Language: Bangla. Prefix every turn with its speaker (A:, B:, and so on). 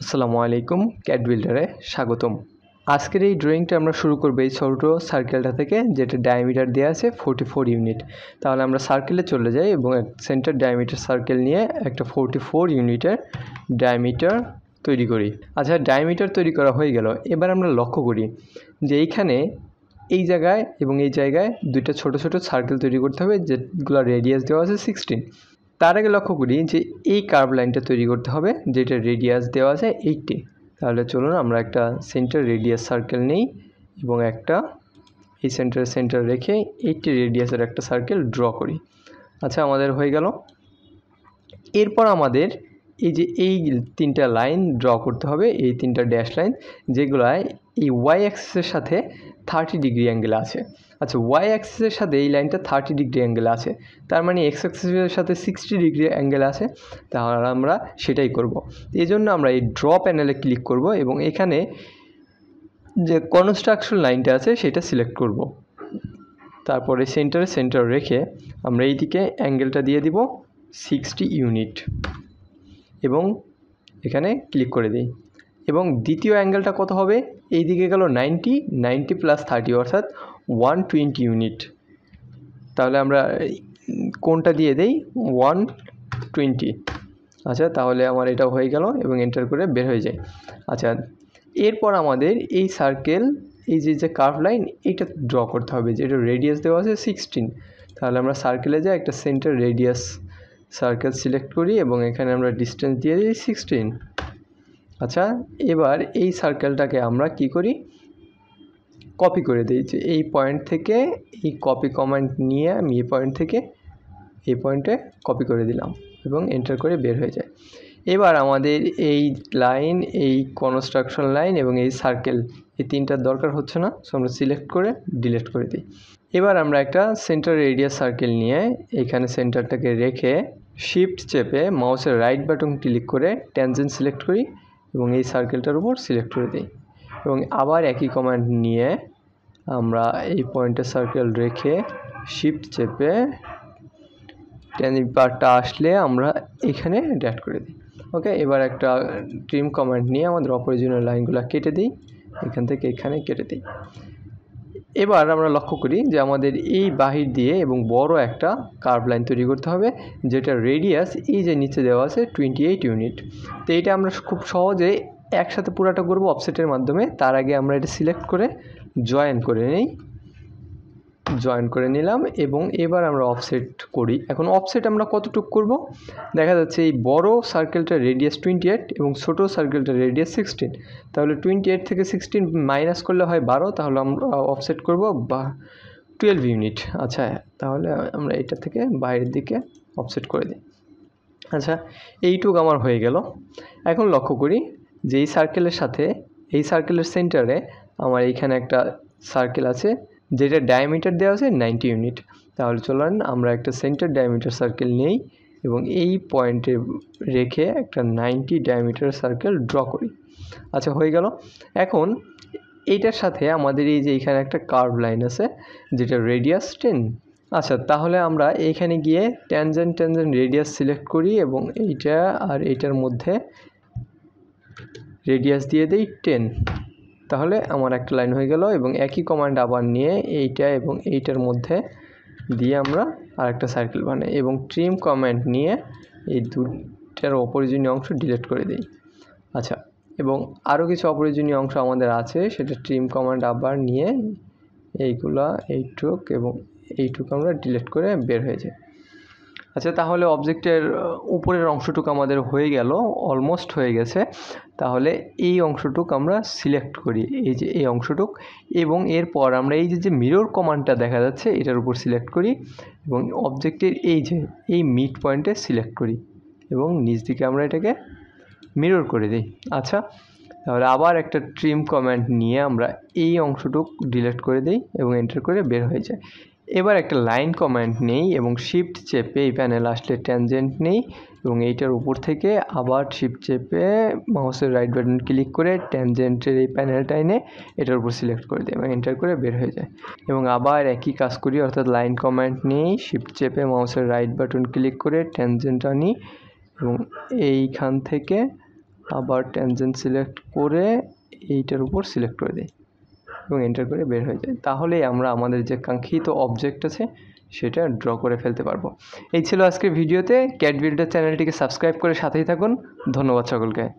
A: আসসালামু আলাইকুম, ক্যাড বিল্ডারে স্বাগতম। আজকের এই ড্রয়িংটা আমরা শুরু করব এই ছোট সার্কেলটা থেকে, যেটা ডায়ামিটার দেওয়া আছে 44 ইউনিট। তাহলে আমরা সার্কেলে চলে যাই এবং সেন্টার ডায়ামিটার সার্কেল নিয়ে একটা 44 ইউনিটের ডায়ামিটার তৈরি করি। আচ্ছা, ডায়ামিটার তৈরি করা হয়ে গেল। এবার আমরা লক্ষ্য করি যে এইখানে এই জায়গায় এবং এই জায়গায় দুইটা ছোট ছোট সার্কেল তৈরি করতে হবে, যেগুলো রেডিয়াস দেওয়া আছে 16। তার আগে লক্ষ্য করি যে এই কার্ভ লাইনটা তৈরি করতে হবে, যেটা রেডিয়াস দেওয়া আছে 80। তাহলে চলুন আমরা একটা সেন্টার রেডিয়াস সার্কেল নিই এবং একটা এই সেন্টার রেখে 80 রেডিয়াসের একটা সার্কেল ড্র করি। আচ্ছা, আমাদের হয়ে গেল। এরপর আমাদের এই যে এই তিনটা লাইন ড্র করতে হবে, এই তিনটা ড্যাশ লাইন, যেগুলায় এই ওয়াই অ্যাক্সিসের সাথে 30 ডিগ্রি অ্যাঙ্গেল আছে। আচ্ছা, ওয়াই অ্যাক্সিসের সাথে এই লাইনটা 30 ডিগ্রি অ্যাঙ্গেল আছে, তার মানে এক্স অ্যাক্সিসের সাথে 60 ডিগ্রি অ্যাঙ্গেল আছে। তাহলে আমরা সেটাই করব। এই জন্য আমরা এই ড্র প্যানেলে ক্লিক করব এবং এখানে যে কনস্ট্রাকশন লাইনটা আছে সেটা সিলেক্ট করব। তারপরে সেন্টার রেখে আমরা এইদিকে অ্যাঙ্গেলটা দিয়ে দিব 60 ইউনিট এবং এখানে ক্লিক করে দিই। এবং দ্বিতীয় অ্যাঙ্গেলটা কত হবে? এই দিকে গেল 90 প্লাস 30 অর্থাৎ 120 ইউনিট। তাহলে আমরা কোনটা দিয়ে দেই? 120। আচ্ছা, তাহলে আমার এটা হয়ে গেল এবং এন্টার করে বের হয়ে যায়। আচ্ছা, এরপর আমাদের এই সার্কেল, এই যে কার্ভ লাইন, এটা ড্র করতে হবে, যেটা রেডিয়াস দেওয়া আছে 16। তাহলে আমরা সার্কেলে যাই, একটা সেন্টার রেডিয়াস সার্কেল সিলেক্ট করি এবং এখানে আমরা ডিস্টেন্স দিয়ে দিই 16। আচ্ছা, এবার এই সার্কেলটাকে আমরা কি করি? কপি করে দিই। যে এই পয়েন্ট থেকে এই কপি কমান্ড নিয়ে আমি এই পয়েন্ট থেকে এই পয়েন্টে কপি করে দিলাম এবং এন্টার করে বের হয়ে যায়। এবার আমাদের এই লাইন, এই কনস্ট্রাকশন লাইন এবং এই সার্কেল, এই তিনটার দরকার হচ্ছে না, সো আমরা সিলেক্ট করে ডিলিট করে দিই। এবার আমরা একটা সেন্টার রেডিয়াস সার্কেল নিয়ে এখানে সেন্টারটাকে রেখে শিফট চেপে মাউসের রাইট বাটন ক্লিক করে ট্যানজেন্ট সিলেক্ট করি এবং এই সার্কেলটার উপর সিলেক্ট করে দিই এবং আবার একই কমান্ড নিয়ে আমরা এই পয়েন্টের সার্কেল রেখে শিফট চেপে ট্যানজেন্ট পার্টটা আসলে আমরা এখানে ড্র্যাগ করে দিই। ওকে, এবার একটা ট্রিম কমান্ড নিয়ে আমাদের অপ্রয়োজনীয় লাইনগুলো কেটে দিই, এখান থেকে এখানে কেটে দিই। এবার আমরা লক্ষ্য করি যে আমাদের এই বাহির দিয়ে এবং বড় একটা কার্ভ লাইন তৈরি করতে হবে, যেটা রেডিয়াস এই যে নিচে দেওয়া আছে 28 ইউনিট। তো এইটা আমরা খুব সহজে একসাথে পুরাটা করব অফসেটের মাধ্যমে। তার আগে আমরা এটা সিলেক্ট করে জয়েন করে নিলাম এবং এবার আমরা অফসেট করি। এখন অফসেট আমরা কতটুকু করব? দেখা যাচ্ছে এই বড় সার্কেলটার রেডিয়াস 28 এবং ছোটো সার্কেলটার রেডিয়াস 16। তাহলে 28 থেকে 16 মাইনাস করলে হয় 12, তাহলে আমরা অফসেট করব 12 ইউনিট। আচ্ছা, তাহলে আমরা এটা থেকে বাইরের দিকে অফসেট করে দিই। আচ্ছা, এইটুক আমার হয়ে গেল। এখন লক্ষ্য করি যে এই সার্কেলের সাথে এই সার্কেলের সেন্টারে আমার এইখানে একটা সার্কেল আছে, যেটা ডায়ামিটার দেওয়া আছে 90 ইউনিট। তাহলে চলুন আমরা একটা সেন্টার ডায়ামিটার সার্কেল নেই এবং এই পয়েন্টে রেখে একটা 90 ডায়ামিটার সার্কেল ড্র করি। আচ্ছা, হয়ে গেল। এখন এইটার সাথে আমাদের এই যে এখানে একটা কার্ভ লাইন আছে, যেটা রেডিয়াস 10। আচ্ছা, তাহলে আমরা এইখানে গিয়ে ট্যানজেন্ট রেডিয়াস সিলেক্ট করি এবং এইটা আর এইটার মধ্যে রেডিয়াস দিয়ে দিই 10। তাহলে আমার একটা লাইন হয়ে গেল এবং একই কমান্ড আবার নিয়ে এইটা এবং এইটার মধ্যে দিয়ে আমরা আরেকটা সার্কেল বানাই এবং ট্রিম কমান্ড নিয়ে এই দুটার অপ্রয়োজনীয় অংশ ডিলিট করে দিই। আচ্ছা, এবং আরও কিছু অপ্রয়োজনীয় অংশ আমাদের আছে, সেটা ট্রিম কমান্ড আবার নিয়ে এইগুলা এইটুক এবং এইটুকু আমরা ডিলিট করে বের হয়ে যাই। আচ্ছা, তাহলে অবজেক্টের উপরের অংশটুকু আমাদের হয়ে গেল, অলমোস্ট হয়ে গেছে। তাহলে এই অংশটুকু আমরা সিলেক্ট করি, এই যে এই অংশটুক, এবং এরপর আমরা এই যে মিরর কমান্ডটা দেখা যাচ্ছে এটার উপর সিলেক্ট করি এবং অবজেক্টের এই মিড পয়েন্টে সিলেক্ট করি এবং নিচ দিকে আমরা এটাকে মিরর করে দিই। আচ্ছা, তাহলে আবার একটা ট্রিম কমান্ড নিয়ে আমরা এই অংশটুক ডিলিট করে দিই এবং এন্টার করে বের হয়ে যায়। এবার একটা লাইন কমান্ড নেই এবং শিফট চেপে এই প্যানেল আসলে ট্যানজেন্ট নেই এবং এইটার উপর থেকে আবার শিফট চেপে মাউসের রাইট বাটন ক্লিক করে ট্যানজেন্টের এই প্যানেলটা এনে এটার উপর সিলেক্ট করে দিই এবং এন্টার করে বের হয়ে যায়। এবং আবার একই কাজ করি, অর্থাৎ লাইন কমান্ড নেই, শিফট চেপে মাউসের রাইট বাটন ক্লিক করে ট্যানজেন্ট আনি এবং এইখান থেকে আবার ট্যানজেন্ট সিলেক্ট করে এইটার উপর সিলেক্ট করে দিই এবং এন্টার করে বের হয়ে যায়। তাহলেই আমরা আমাদের যে কাঙ্ক্ষিত অবজেক্ট আছে সেটা ড্র করে ফেলতে পারবো। এই ছিল আজকের ভিডিওতে। ক্যাড বিল্ডার চ্যানেলটিকে সাবস্ক্রাইব করে সাথেই থাকুন। ধন্যবাদ সকলকে।